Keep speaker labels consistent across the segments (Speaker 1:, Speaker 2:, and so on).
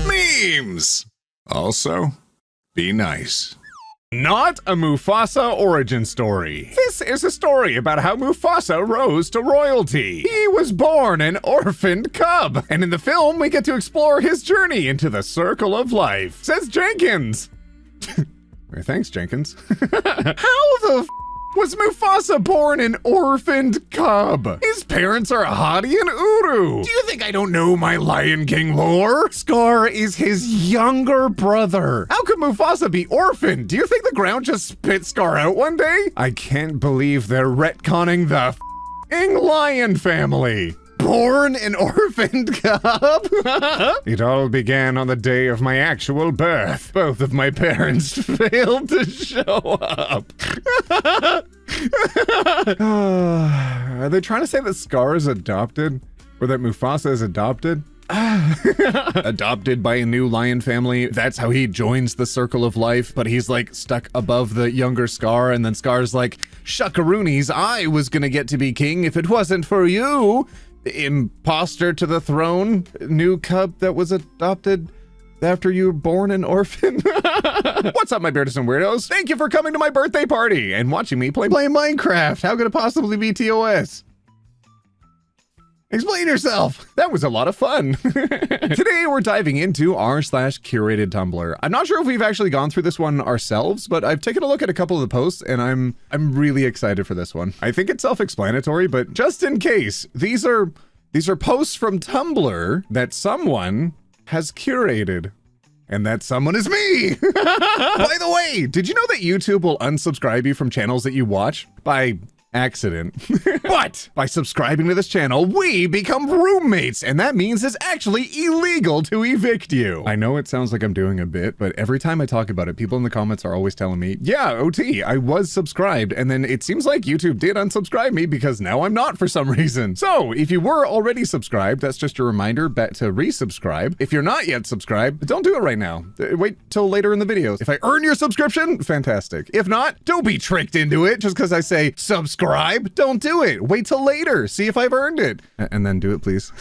Speaker 1: Memes! Also, be nice.
Speaker 2: Not a Mufasa origin story. This is a story about how Mufasa rose to royalty. He was born an orphaned cub, and in the film, we get to explore his journey into the circle of life. Says Jenkins. Thanks, Jenkins. How the was Mufasa born an orphaned cub? His parents are Hadi and Uru. Do you think I don't know my Lion King lore? Scar is his younger brother. How could Mufasa be orphaned? Do you think the ground just spit Scar out one day? I can't believe they're retconning the f***ing lion family. Born an orphaned cub? It all began on the day of my actual birth. Both of my parents failed to show up. Are they trying to say that Scar is adopted? Or that Mufasa is adopted? Adopted by a new lion family. That's how he joins the circle of life, but he's like stuck above the younger Scar, and then Scar's like, shuckaroonies, I was gonna get to be king if it wasn't for you. Imposter to the throne, new cub that was adopted after you were born an orphan. What's up, my Beardos and Weirdos? Thank you for coming to my birthday party and watching me play Minecraft. How could it possibly be TOS? Explain yourself. That was a lot of fun. Today we're diving into r/CuratedTumblr. I'm not sure if we've actually gone through this one ourselves, but I've taken a look at a couple of the posts and I'm really excited for this one. I think it's self-explanatory, but just in case, these are posts from Tumblr that someone has curated. And that someone is me! By the way, did you know that YouTube will unsubscribe you from channels that you watch? By accident. But by subscribing to this channel, we become roommates, and that means it's actually illegal to evict you. I know it sounds like I'm doing a bit, but every time I talk about it, people in the comments are always telling me, yeah, OT, I was subscribed, and then it seems like YouTube did unsubscribe me because now I'm not for some reason. So if you were already subscribed, that's just a reminder to resubscribe. If you're not yet subscribed, don't do it right now. Wait till later in the video. If I earn your subscription, fantastic. If not, don't be tricked into it just because I say subscribe. Don't do it. Wait till later. See if I've earned it. And then do it, please.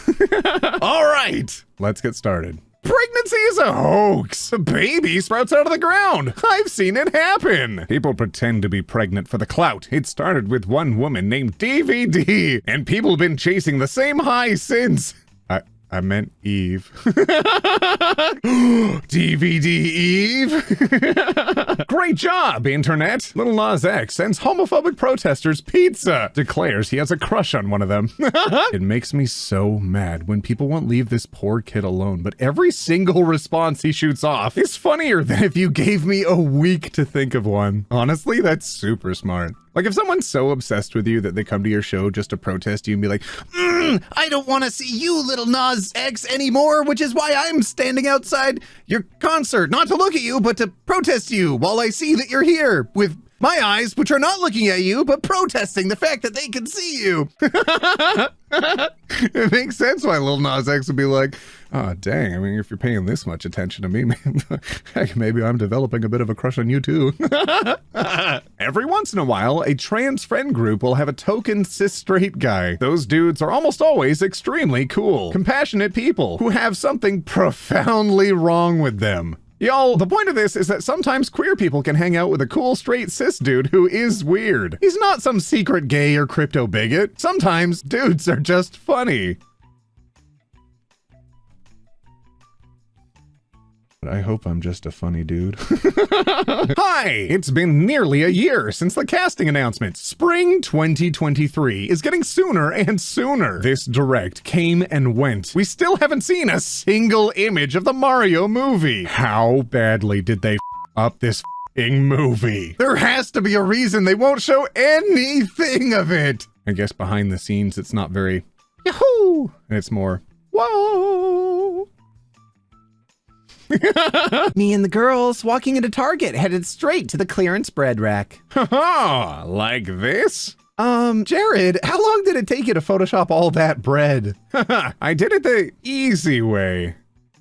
Speaker 2: All right, let's get started. Pregnancy is a hoax. A baby sprouts out of the ground. I've seen it happen. People pretend to be pregnant for the clout. It started with one woman named DVD, and people have been chasing the same high since. I meant Eve. DVD Eve. Great job, internet. Lil Nas X sends homophobic protesters pizza. Declares he has a crush on one of them. It makes me so mad when people won't leave this poor kid alone, but every single response he shoots off is funnier than if you gave me a week to think of one. Honestly, that's super smart. Like if someone's so obsessed with you that they come to your show just to protest you and be like, I don't want to see you, Little Nas X, anymore, which is why I'm standing outside your concert, not to look at you, but to protest you while I see that you're here with my eyes, which are not looking at you, but protesting the fact that they can see you. It makes sense why Lil Nas X would be like, oh, dang, I mean, if you're paying this much attention to me, heck, maybe I'm developing a bit of a crush on you too. Every once in a while, a trans friend group will have a token cis straight guy. Those dudes are almost always extremely cool, compassionate people who have something profoundly wrong with them. Y'all, the point of this is that sometimes queer people can hang out with a cool straight cis dude who is weird. He's not some secret gay or crypto bigot. Sometimes dudes are just funny. I hope I'm just a funny dude. Hi! It's been nearly a year since the casting announcement. Spring 2023 is getting sooner and sooner. This direct came and went. We still haven't seen a single image of the Mario movie. How badly did they up this movie? There has to be a reason they won't show anything of it. I guess behind the scenes it's not very yahoo! It's more whoa!
Speaker 3: Me and the girls walking into Target, headed straight to the clearance bread rack.
Speaker 2: Haha, like this? Jared, how long did it take you to Photoshop all that bread? I did it the easy way.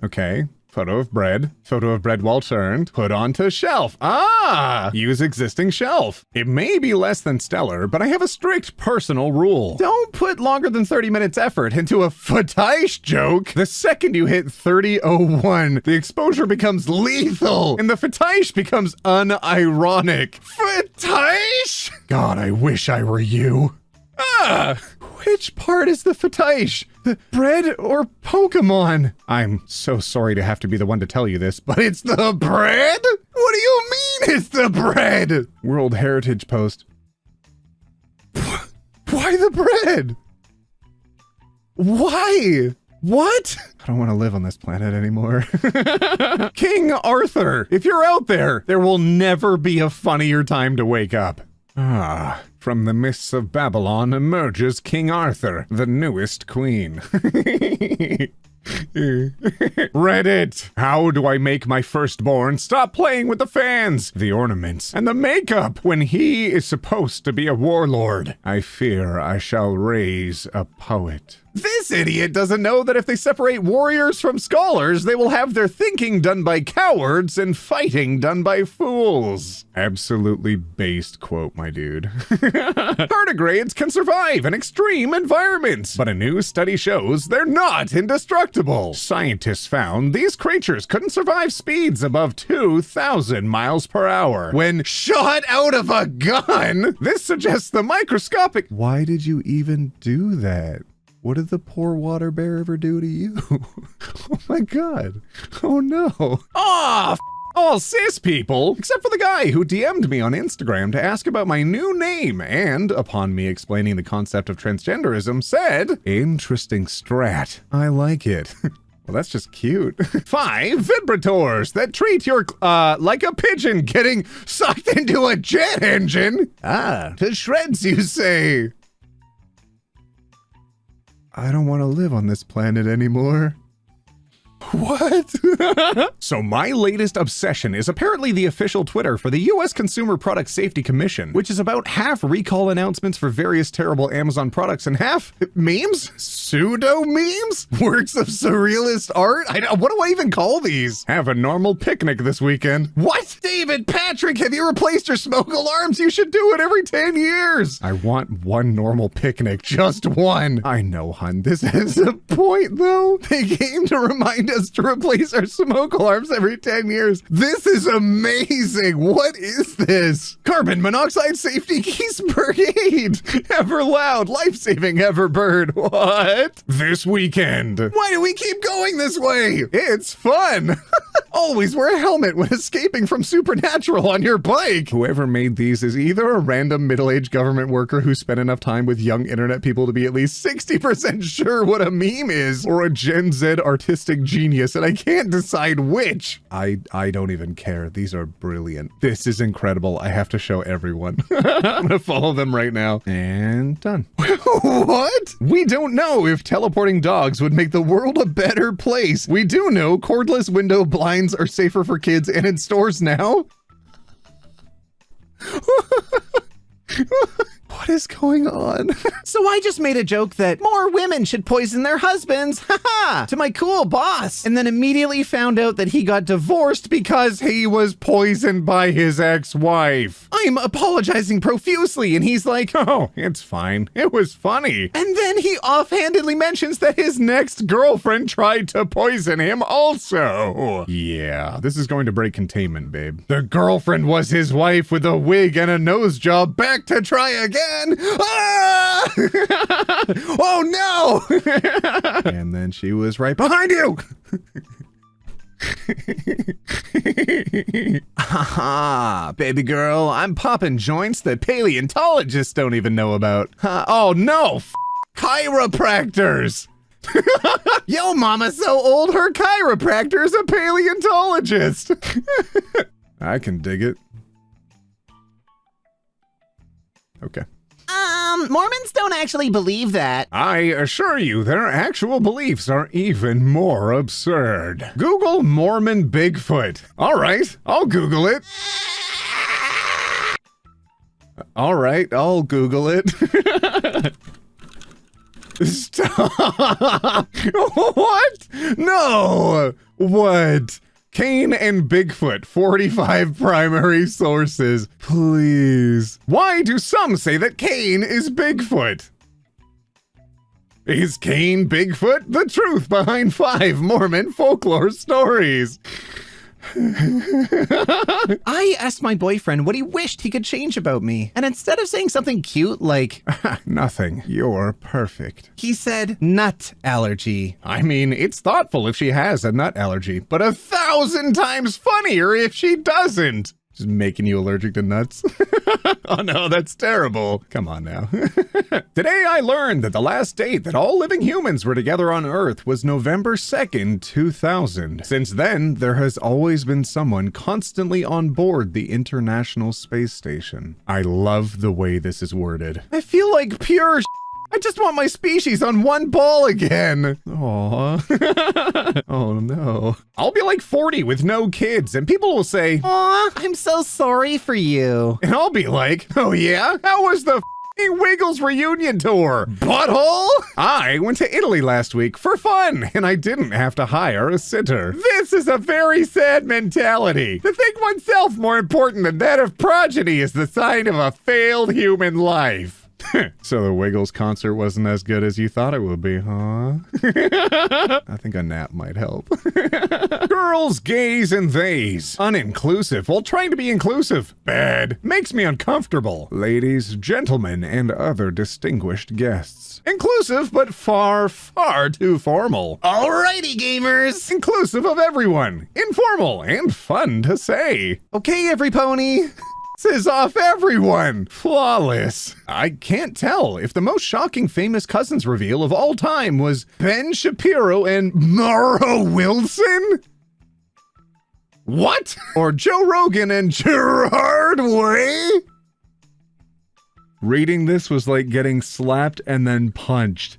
Speaker 2: Okay, Photo of bread well turned, put onto shelf. Ah, use existing shelf. It may be less than stellar, but I have a strict personal rule. Don't put longer than 30 minutes effort into a fetish joke. The second you hit 30:01, the exposure becomes lethal and the fetish becomes unironic. Fetish? God, I wish I were you. Ah! Which part is the fetish? The bread or Pokemon? I'm so sorry to have to be the one to tell you this, but it's the bread? What do you mean it's the bread? World Heritage Post. Why the bread? Why? What? I don't want to live on this planet anymore. King Arthur, if you're out there, there will never be a funnier time to wake up. Ah, from the mists of Babylon emerges King Arthur, the newest queen. Reddit. How do I make my firstborn stop playing with the fans, the ornaments, and the makeup when he is supposed to be a warlord? I fear I shall raise a poet. This idiot doesn't know that if they separate warriors from scholars, they will have their thinking done by cowards and fighting done by fools. Absolutely based quote, my dude. Tardigrades can survive in extreme environments, but a new study shows they're not indestructible. Scientists found these creatures couldn't survive speeds above 2,000 miles per hour when shot out of a gun. This suggests the microscopic. Why did you even do that? What did the poor water bear ever do to you? Oh my God. Oh no. Oh, all cis people, except for the guy who DM'd me on Instagram to ask about my new name and, upon me explaining the concept of transgenderism, said, interesting strat. I like it. Well, that's just cute. 5 vibrators that treat your, like a pigeon getting sucked into a jet engine. Ah, to shreds, you say. I don't want to live on this planet anymore. What? So my latest obsession is apparently the official Twitter for the U.S. Consumer Product Safety Commission, which is about half recall announcements for various terrible Amazon products and half memes? Pseudo memes? Works of surrealist art? What do I even call these? Have a normal picnic this weekend. What? David Patrick, have you replaced your smoke alarms? You should do it every 10 years. I want one normal picnic, just one. I know, hun, this has a point though. They came to remind us to replace our smoke alarms every 10 years. This is amazing. What is this? Carbon monoxide safety geese brigade. Ever loud, life-saving Everbird. What? This weekend. Why do we keep going this way? It's fun. Always wear a helmet when escaping from Supernatural on your bike. Whoever made these is either a random middle-aged government worker who spent enough time with young internet people to be at least 60% sure what a meme is, or a Gen Z artistic genius, and I can't decide which. I don't even care. These are brilliant. This is incredible. I have to show everyone. I'm gonna follow them right now. And done. What? We don't know if teleporting dogs would make the world a better place. We do know cordless window blinds are safer for kids and in stores now. What is going on? So I just made a joke that more women should poison their husbands, haha, to my cool boss, and then immediately found out that he got divorced because he was poisoned by his ex-wife. I'm apologizing profusely, and he's like, oh, it's fine. It was funny. And then he offhandedly mentions that his next girlfriend tried to poison him also. Yeah, this is going to break containment, babe. The girlfriend was his wife with a wig and a nose job, back to try again. Ah! Oh no! And then she was right behind you. Haha, baby girl, I'm popping joints that paleontologists don't even know about. Oh no, chiropractors. Yo, mama's so old, her chiropractor's a paleontologist. I can dig it. Okay.
Speaker 3: Mormons don't actually believe that.
Speaker 2: I assure you, their actual beliefs are even more absurd. Google Mormon Bigfoot. All right, I'll Google it. All right, I'll Google it. Stop. What? No. What? Kane and Bigfoot, 45 primary sources. Please. Why do some say that Kane is Bigfoot? Is Kane Bigfoot? The truth behind 5 Mormon folklore stories.
Speaker 3: I asked my boyfriend what he wished he could change about me. And instead of saying something cute like,
Speaker 2: Nothing. You're perfect.
Speaker 3: he said, nut allergy.
Speaker 2: I mean, it's thoughtful if she has a nut allergy, but 1,000 times funnier if she doesn't. Just making you allergic to nuts. Oh no, that's terrible. Come on now. Today I learned that the last date that all living humans were together on Earth was November 2nd, 2000. Since then, there has always been someone constantly on board the International Space Station. I love the way this is worded. I feel like pure I just want my species on one ball again. Aww. Oh no. I'll be like 40 with no kids and people will say,
Speaker 3: Aw, I'm so sorry for you.
Speaker 2: and I'll be like, oh yeah? How was the Wiggles reunion tour? Butthole? I went to Italy last week for fun and I didn't have to hire a sitter. This is a very sad mentality. To think oneself more important than that of progeny is the sign of a failed human life. So the Wiggles concert wasn't as good as you thought it would be, huh? I think a nap might help. Girls, gays, and theys. Uninclusive while trying to be inclusive. Bad. Makes me uncomfortable. Ladies, gentlemen, and other distinguished guests. Inclusive, but far, far too formal.
Speaker 3: Alrighty, gamers.
Speaker 2: Inclusive of everyone. Informal and fun to say.
Speaker 3: Okay, every pony.
Speaker 2: Is off everyone. Flawless. I can't tell if the most shocking famous cousins reveal of all time was Ben Shapiro and Mara Wilson? What? Or Joe Rogan and Gerard Way? Reading this was like getting slapped and then punched.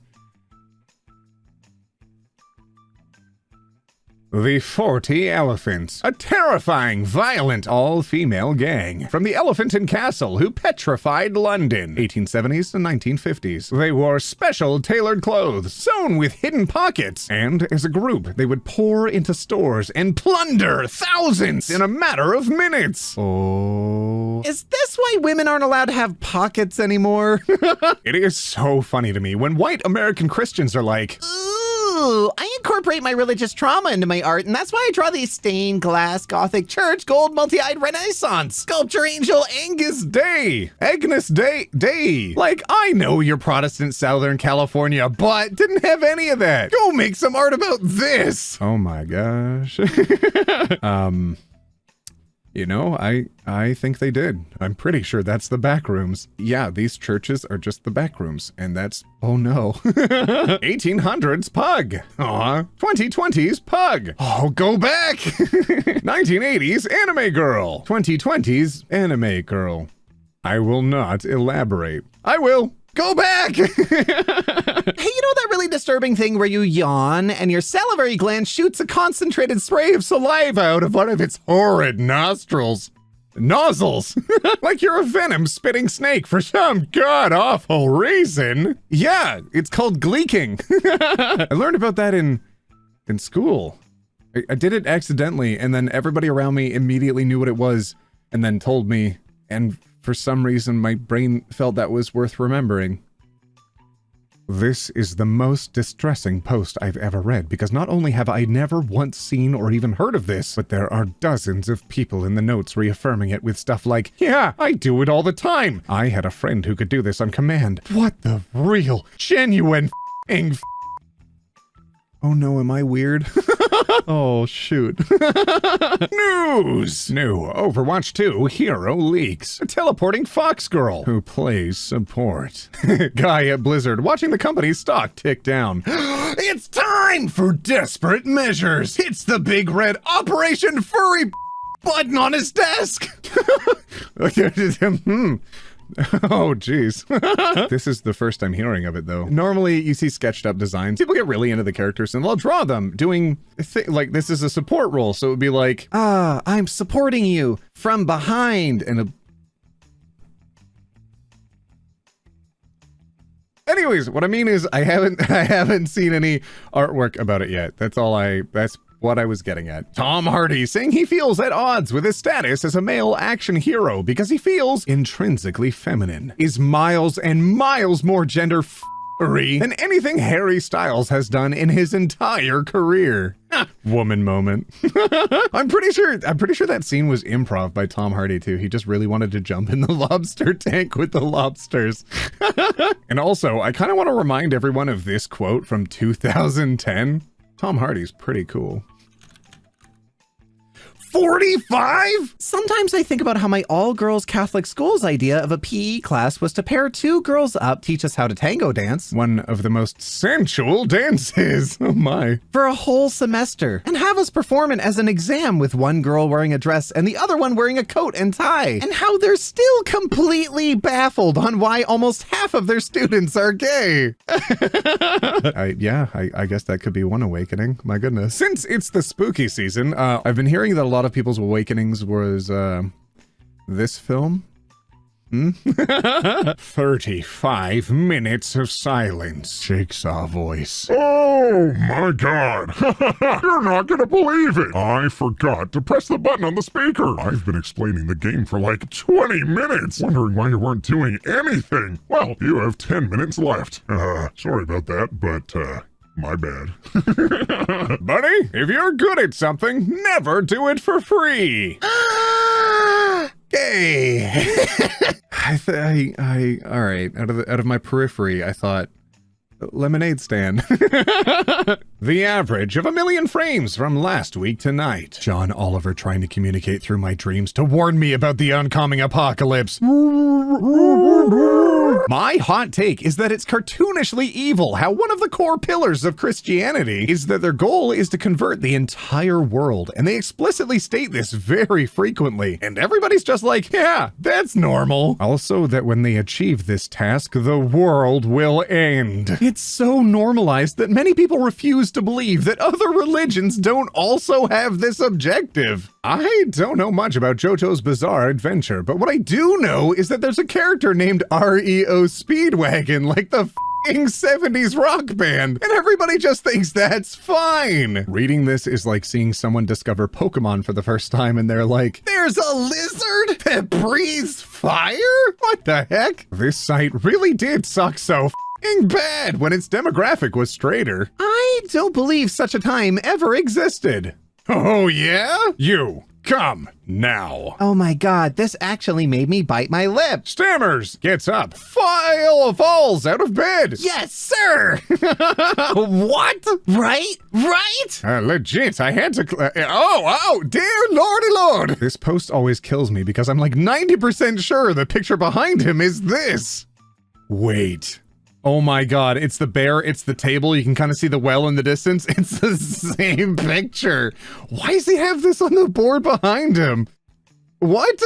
Speaker 2: The 40 Elephants, a terrifying, violent, all-female gang from the Elephant and Castle who petrified London, 1870s and 1950s. They wore special tailored clothes, sewn with hidden pockets, and as a group, they would pour into stores and plunder thousands in a matter of minutes. Oh.
Speaker 3: Is this why women aren't allowed to have pockets anymore?
Speaker 2: It is so funny to me when white American Christians are like,
Speaker 3: Ooh, I incorporate my religious trauma into my art, and that's why I draw these stained glass, Gothic church, gold, multi-eyed Renaissance, sculpture angel Angus
Speaker 2: Day. Agnes Day. Like, I know you're Protestant Southern California, but didn't have any of that. Go make some art about this. Oh my gosh. You know, I think they did. I'm pretty sure that's the back rooms. Yeah, these churches are just the back rooms, and that's, oh no. 1800s pug. Aw, 2020s pug. Oh, go back. 1980s anime girl. 2020s anime girl. I will not elaborate. I will. Go back!
Speaker 3: Hey, you know that really disturbing thing where you yawn and your salivary gland shoots a concentrated spray of
Speaker 2: Saliva out of one of its horrid nostrils. Nozzles! Like you're a venom-spitting snake for some god-awful reason. Yeah, it's called gleeking. I learned about that in school. I did it accidentally, and then everybody around me immediately knew what it was, and then told me, and for some reason, my brain felt that was worth remembering. This is the most distressing post I've ever read, because not only have I never once seen or even heard of this, but there are dozens of people in the notes reaffirming it with stuff like, yeah, I do it all the time. I had a friend who could do this on command. What the real, genuine f***ing Oh no, am I weird? Oh, shoot. News! New Overwatch 2 hero leaks. A teleporting fox girl who plays support. Guy at Blizzard watching the company's stock tick down. It's time for desperate measures. It's the big red Operation Furry button on his desk. Oh, geez. This is the first time hearing of it, though. Normally, you see sketched up designs. People get really into the characters and they'll draw them doing, like, this is a support role. So it would be like,
Speaker 3: I'm supporting you from behind.
Speaker 2: And anyways, what I mean is I haven't seen any artwork about it yet. That's what I was getting at. Tom Hardy saying he feels at odds with his status as a male action hero because he feels intrinsically feminine, is miles and miles more gender than anything Harry Styles has done in his entire career. Woman moment. I'm pretty sure that scene was improv by Tom Hardy too. He just really wanted to jump in the lobster tank with the lobsters. And also, I kind of want to remind everyone of this quote from 2010. Tom Hardy's pretty cool. 45?
Speaker 3: Sometimes I think about how my all-girls Catholic school's idea of a PE class was to pair two girls up, teach us how to tango dance.
Speaker 2: One of the most sensual dances. Oh my.
Speaker 3: For a whole semester. And have us perform it as an exam with one girl wearing a dress and the other one wearing a coat and tie. And how they're still completely baffled on why almost half of their students are gay.
Speaker 2: I guess that could be one awakening. My goodness. Since it's the spooky season, I've been hearing that a lot of people's awakenings was this film. 35 minutes of silence. Jigsaw voice.
Speaker 4: Oh my god. You're not gonna believe it. I forgot to press the button on the speaker. I've been explaining the game for like 20 minutes, wondering why you weren't doing anything. Well, you have 10 minutes left. Sorry about that, but my bad.
Speaker 2: Buddy, if you're good at something, never do it for free. Gay. All right, out of my periphery, I thought, lemonade stand. The average of 1 million frames from last week tonight. John Oliver trying to communicate through my dreams to warn me about the oncoming apocalypse. My hot take is that it's cartoonishly evil how one of the core pillars of Christianity is that their goal is to convert the entire world, and they explicitly state this very frequently, and everybody's just like, yeah, that's normal. Also that when they achieve this task, the world will end. It's so normalized that many people refuse to believe that other religions don't also have this objective. I don't know much about JoJo's Bizarre Adventure, but what I do know is that there's a character named REO Speedwagon, like the f***ing 70s rock band, and everybody just thinks that's fine. Reading this is like seeing someone discover Pokemon for the first time and they're like, there's a lizard that breathes fire? What the heck? This site really did suck so f***ing bad when its demographic was straighter. I don't believe such a time ever existed. Oh yeah? You, come now.
Speaker 3: Oh my god, this actually made me bite my lip.
Speaker 2: Stammers gets up, falls out of bed.
Speaker 3: Yes, sir.
Speaker 2: What?
Speaker 3: Right?
Speaker 2: Legit, I had to, oh, dear lordy lord. This post always kills me because I'm like 90% sure the picture behind him is this. Wait. Oh my god, it's the bear, it's the table, you can kind of see the well in the distance. It's the same picture. Why does he have this on the board behind him? What?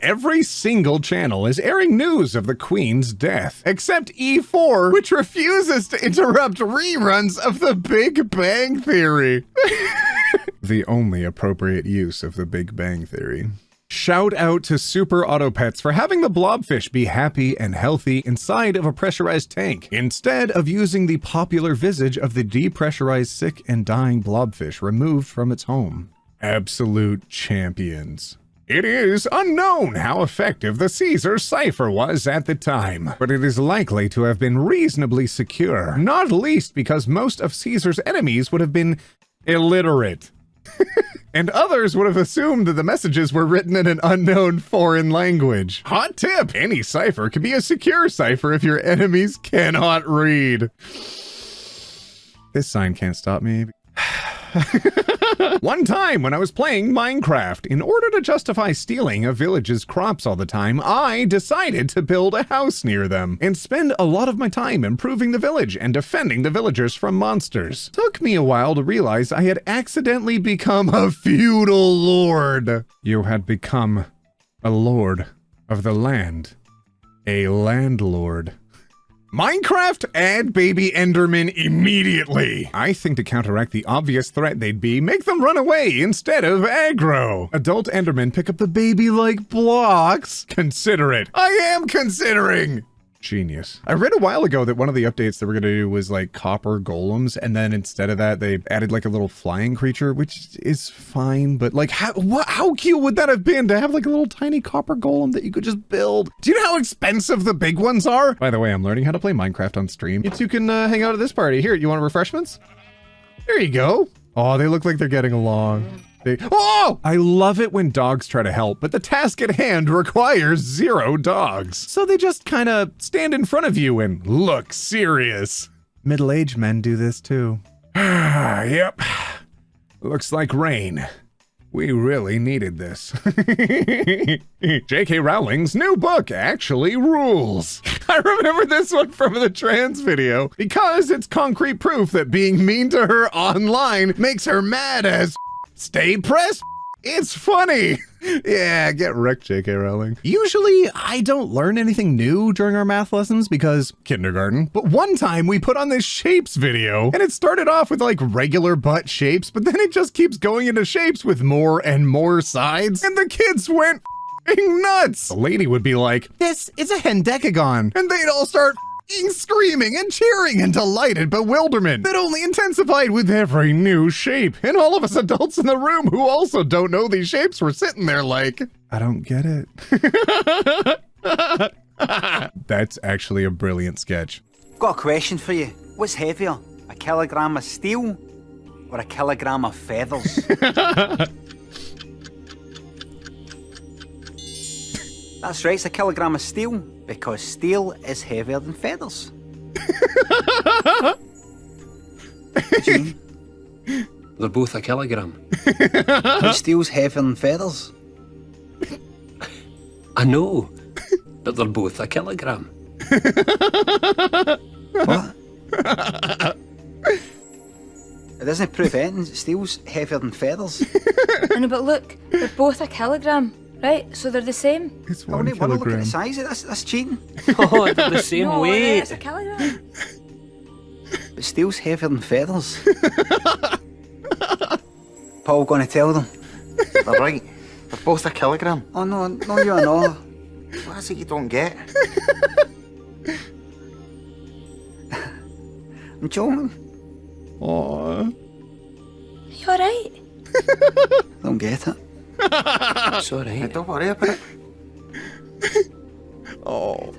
Speaker 2: Every single channel is airing news of the Queen's death, except E4, which refuses to interrupt reruns of The Big Bang Theory. The only appropriate use of The Big Bang Theory. Shout out to Super Autopets for having the blobfish be happy and healthy inside of a pressurized tank, instead of using the popular visage of the depressurized sick and dying blobfish removed from its home. Absolute champions. It is unknown how effective the Caesar cipher was at the time, but it is likely to have been reasonably secure, not least because most of Caesar's enemies would have been illiterate. And others would have assumed that the messages were written in an unknown foreign language. Hot tip, any cipher can be a secure cipher if your enemies cannot read. This sign can't stop me. One time when I was playing Minecraft, in order to justify stealing a village's crops all the time, I decided to build a house near them and spend a lot of my time improving the village and defending the villagers from monsters. Took me a while to realize I had accidentally become a feudal lord. You had become a lord of the land. A landlord. Minecraft, add baby Enderman immediately. I think to counteract the obvious threat they'd be, make them run away instead of aggro. Adult Endermen pick up the baby-like blocks. Consider it. I am considering. Genius. I read a while ago that one of the updates they were going to do was like copper golems, and then instead of that, they added like a little flying creature, which is fine, but like how cute would that have been to have like a little tiny copper golem that you could just build? Do you know how expensive the big ones are? By the way, I'm learning how to play Minecraft on stream. You two can hang out at this party. Here, you want refreshments? There you go. Oh, they look like they're getting along. Oh! I love it when dogs try to help, but the task at hand requires 0 dogs. So they just kind of stand in front of you and look serious.
Speaker 3: Middle-aged men do this too.
Speaker 2: Yep. Looks like rain. We really needed this. J.K. Rowling's new book actually rules. I remember this one from the trans video because it's concrete proof that being mean to her online makes her mad as stay pressed. It's funny. Yeah, get wrecked, J.K. Rowling.
Speaker 3: Usually, I don't learn anything new during our math lessons because
Speaker 2: kindergarten. But one time we put on this shapes video and it started off with like regular butt shapes, but then it just keeps going into shapes with more and more sides. And the kids went nuts. The lady would be like,
Speaker 3: this is a hendecagon.
Speaker 2: And they'd all start screaming and cheering in delighted bewilderment that only intensified with every new shape. And all of us adults in the room who also don't know these shapes were sitting there like, I don't get it. That's actually a brilliant sketch.
Speaker 5: Got a question for you. What's heavier, a kilogram of steel or a kilogram of feathers? That's right, it's a kilogram of steel, because steel is heavier than feathers. Gene?
Speaker 6: They're both a kilogram.
Speaker 5: But steel's heavier than feathers.
Speaker 6: I know, but they're both a kilogram.
Speaker 5: What? It doesn't prove anything. Steel's heavier than feathers.
Speaker 7: I know, but look, they're both a kilogram. Right, so they're the same.
Speaker 2: It's
Speaker 5: I
Speaker 2: 1
Speaker 5: want to look at
Speaker 2: kilogram.
Speaker 5: the size of this. That's cheating.
Speaker 6: Oh, they're the same
Speaker 7: No,
Speaker 6: weight.
Speaker 7: it's a kilogram.
Speaker 5: But steel's heavier than feathers. Paul going to tell them.
Speaker 8: They're right. They're both a kilogram.
Speaker 5: Oh no, no, you're not.
Speaker 8: What is it you don't get?
Speaker 5: I'm joking.
Speaker 2: Aww.
Speaker 7: You alright?
Speaker 5: Don't get it.
Speaker 6: It's all
Speaker 8: Hey,
Speaker 6: right.
Speaker 8: don't worry about it.
Speaker 2: Oh,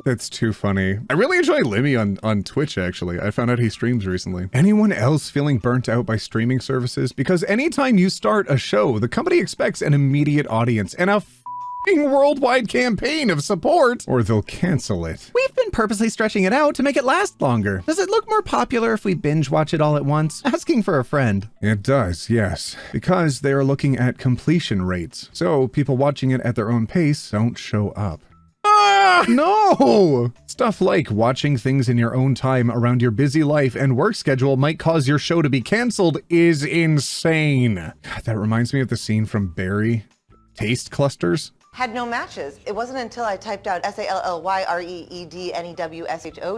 Speaker 2: that's too funny. I really enjoy Limmy on Twitch, actually. I found out he streams recently. Anyone else feeling burnt out by streaming services? Because anytime you start a show, the company expects an immediate audience and a f***ing worldwide campaign of support, or they'll cancel it.
Speaker 3: we've been purposely stretching it out to make it last longer. Does it look more popular if we binge watch it all at once? Asking for a friend.
Speaker 2: It does, yes. Because they are looking at completion rates. So people watching it at their own pace don't show up. Ah, no! Stuff like watching things in your own time around your busy life and work schedule might cause your show to be canceled is insane. God, that reminds me of the scene from Barry. Taste clusters?
Speaker 9: Had no matches. It wasn't until I typed out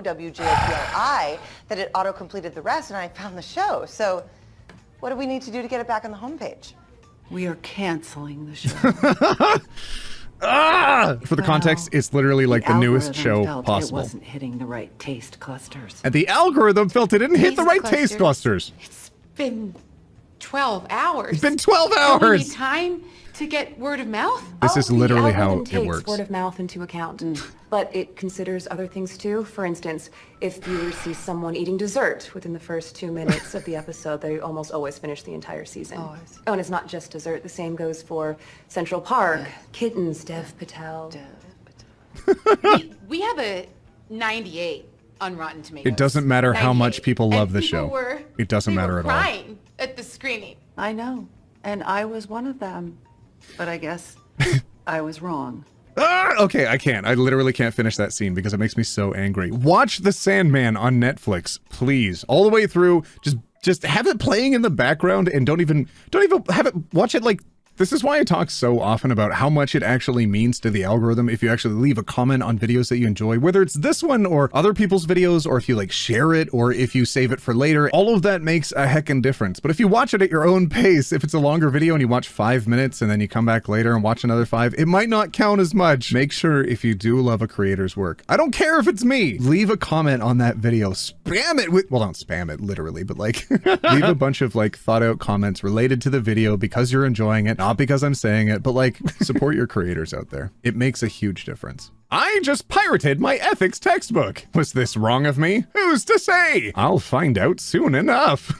Speaker 9: SALLYREEDNEWSHOWJPLI that it auto-completed the rest and I found the show. So what do we need to do to get it back on the homepage?
Speaker 10: We are canceling the show.
Speaker 2: Ah! For the context, it's literally like the newest
Speaker 10: algorithm
Speaker 2: show
Speaker 10: felt
Speaker 2: possible.
Speaker 10: It wasn't hitting the right taste clusters.
Speaker 2: And the algorithm felt it didn't hit the right taste clusters.
Speaker 11: It's been 12 hours.
Speaker 2: It's been 12
Speaker 11: Don't we
Speaker 2: hours!
Speaker 11: need time to get word of mouth?
Speaker 2: This is literally
Speaker 12: The
Speaker 2: how
Speaker 12: algorithm
Speaker 2: it
Speaker 12: takes
Speaker 2: works.
Speaker 12: word of mouth into account, but it considers other things too. For instance, if viewers see someone eating dessert within the first 2 minutes of the episode, they almost always finish the entire season.
Speaker 10: Oh,
Speaker 12: Oh, and it's not just dessert. The same goes for Central Park, Kittens, Dev Patel.
Speaker 11: We have a 98 on Rotten Tomatoes.
Speaker 2: It doesn't matter how much
Speaker 11: 98.
Speaker 2: people love
Speaker 11: And
Speaker 2: the
Speaker 11: people
Speaker 2: show.
Speaker 11: were-
Speaker 2: It doesn't
Speaker 11: they
Speaker 2: matter
Speaker 11: were
Speaker 2: at all.
Speaker 11: crying at the screening.
Speaker 10: I know, and I was one of them. But I guess I was wrong.
Speaker 2: Ah, okay, I can't. I literally can't finish that scene because it makes me so angry. Watch The Sandman on Netflix, please. All the way through. Just have it playing in the background and don't even have it watch it like This is why I talk so often about how much it actually means to the algorithm if you actually leave a comment on videos that you enjoy, whether it's this one or other people's videos, or if you like share it, or if you save it for later. All of that makes a heckin' difference. But if you watch it at your own pace, if it's a longer video and you watch 5 minutes and then you come back later and watch another 5, it might not count as much. Make sure if you do love a creator's work, I don't care if it's me, leave a comment on that video, spam it with, well, don't spam it literally, but like leave a bunch of like thought out comments related to the video because you're enjoying it, not because I'm saying it, but like support your creators out there. It makes a huge difference. I just pirated my ethics textbook. Was this wrong of me? Who's to say? I'll find out soon enough.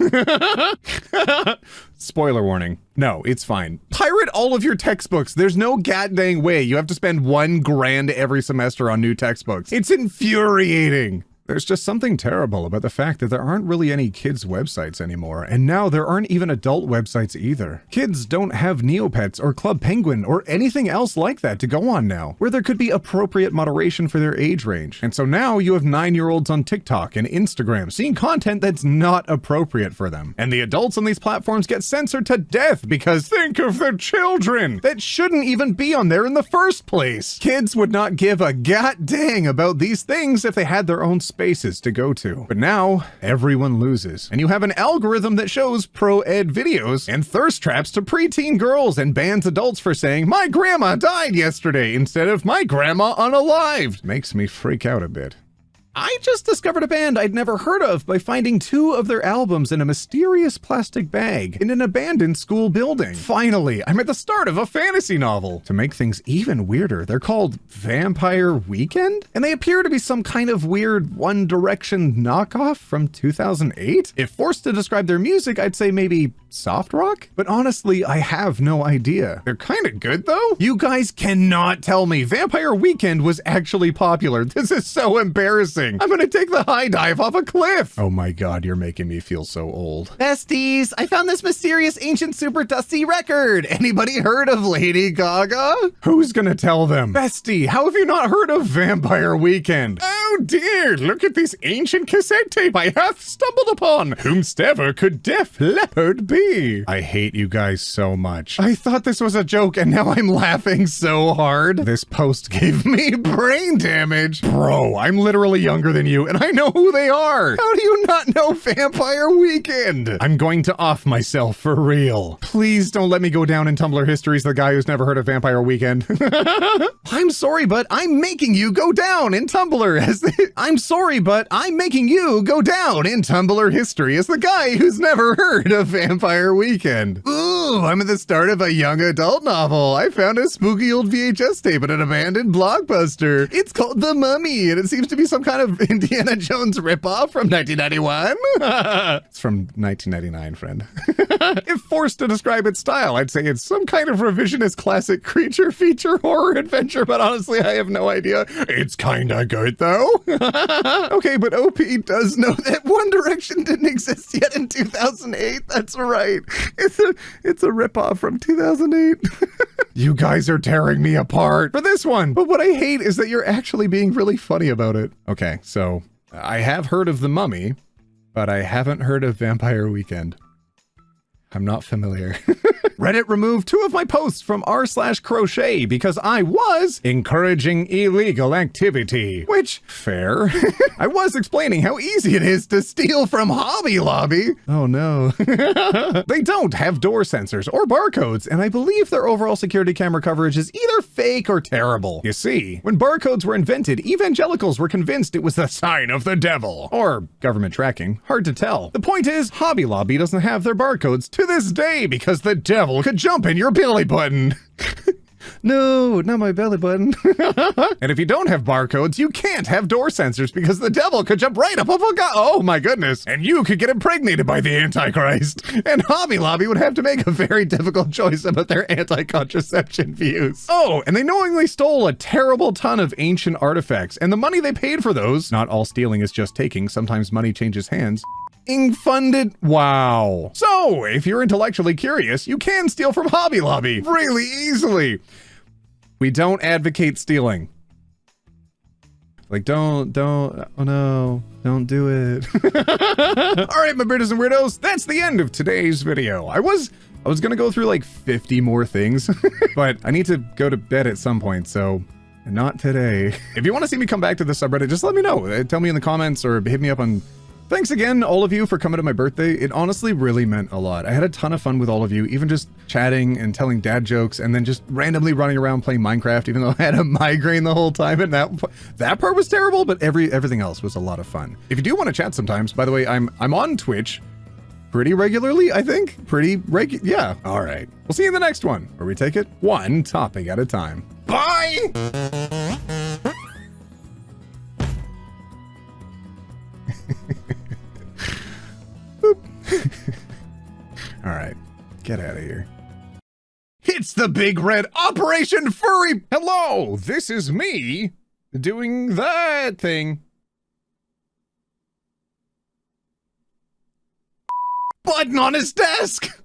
Speaker 2: Spoiler warning. No, it's fine. Pirate all of your textbooks. There's no goddamn way you have to spend $1 grand every semester on new textbooks. It's infuriating. There's just something terrible about the fact that there aren't really any kids' websites anymore, and now there aren't even adult websites either. Kids don't have Neopets or Club Penguin or anything else like that to go on now, where there could be appropriate moderation for their age range. And so now you have 9-year-olds on TikTok and Instagram seeing content that's not appropriate for them. And the adults on these platforms get censored to death because think of the children that shouldn't even be on there in the first place. Kids would not give a god dang about these things if they had their own spaces to go to. But now everyone loses, and you have an algorithm that shows pro-ed videos and thirst traps to preteen girls and bans adults for saying my grandma died yesterday instead of my grandma unalived. Makes me freak out a bit. I just discovered a band I'd never heard of by finding 2 of their albums in a mysterious plastic bag in an abandoned school building. Finally, I'm at the start of a fantasy novel. To make things even weirder, they're called Vampire Weekend, and they appear to be some kind of weird One Direction knockoff from 2008. If forced to describe their music, I'd say maybe soft rock? But honestly, I have no idea. They're kind of good though. You guys cannot tell me Vampire Weekend was actually popular. This is so embarrassing. I'm gonna take the high dive off a cliff. Oh my god, you're making me feel so old. Besties, I found this mysterious ancient super dusty record. Anybody heard of Lady Gaga? Who's gonna tell them? Bestie, how have you not heard of Vampire Weekend? Oh dear, look at this ancient cassette tape I have stumbled upon. Whomstever could Def Leppard be? I hate you guys so much. I thought this was a joke and now I'm laughing so hard. This post gave me brain damage. Bro, I'm literally younger than you and I know who they are. How do you not know Vampire Weekend? I'm going to off myself for real. Please don't let me go down in Tumblr history as the guy who's never heard of Vampire Weekend. I'm sorry, but I'm making you go down in Tumblr I'm sorry, but I'm making you go down in Tumblr history as the guy who's never heard of Vampire Weekend. Ooh, I'm at the start of a young adult novel. I found a spooky old VHS tape at an abandoned Blockbuster. It's called The Mummy, and it seems to be some kind of Indiana Jones ripoff from 1991. It's from 1999, friend. If forced to describe its style, I'd say it's some kind of revisionist classic creature feature horror adventure, but honestly, I have no idea. It's kinda good though. Okay, but OP does know that One Direction didn't exist yet in 2008. That's right. It's a ripoff from 2008. You guys are tearing me apart for this one. But what I hate is that you're actually being really funny about it. Okay, so I have heard of The Mummy, but I haven't heard of Vampire Weekend. I'm not familiar. Reddit removed 2 of my posts from r/crochet because I was encouraging illegal activity, which, fair. I was explaining how easy it is to steal from Hobby Lobby. Oh no. They don't have door sensors or barcodes, and I believe their overall security camera coverage is either fake or terrible. You see, when barcodes were invented, evangelicals were convinced it was the sign of the devil. Or government tracking, hard to tell. The point is, Hobby Lobby doesn't have their barcodes to this day because the devil could jump in your belly button. No, not my belly button. And if you don't have barcodes, you can't have door sensors because the devil could jump right up a oh my goodness. And you could get impregnated by the Antichrist. And Hobby Lobby would have to make a very difficult choice about their anti-contraception views. Oh, and they knowingly stole a terrible ton of ancient artifacts, and the money they paid for those, not all stealing is just taking, sometimes money changes hands, funded. Wow. So, if you're intellectually curious, you can steal from Hobby Lobby really easily. We don't advocate stealing. Like, don't, oh no, don't do it. All right, my Beardos and Weirdos, that's the end of today's video. I was gonna go through like 50 more things, but I need to go to bed at some point, so not today. If you want to see me come back to the subreddit, just let me know. Tell me in the comments or hit me up on... Thanks again, all of you, for coming to my birthday. It honestly really meant a lot. I had a ton of fun with all of you, even just chatting and telling dad jokes and then just randomly running around playing Minecraft, even though I had a migraine the whole time, and that part was terrible, but everything else was a lot of fun. If you do want to chat sometimes, by the way, I'm on Twitch pretty regularly, I think. Yeah. All right. We'll see you in the next one, where we take it one topic at a time. Bye! All right, get out of here. It's the Big Red Operation Furry. Hello, this is me doing that thing. Button on his desk.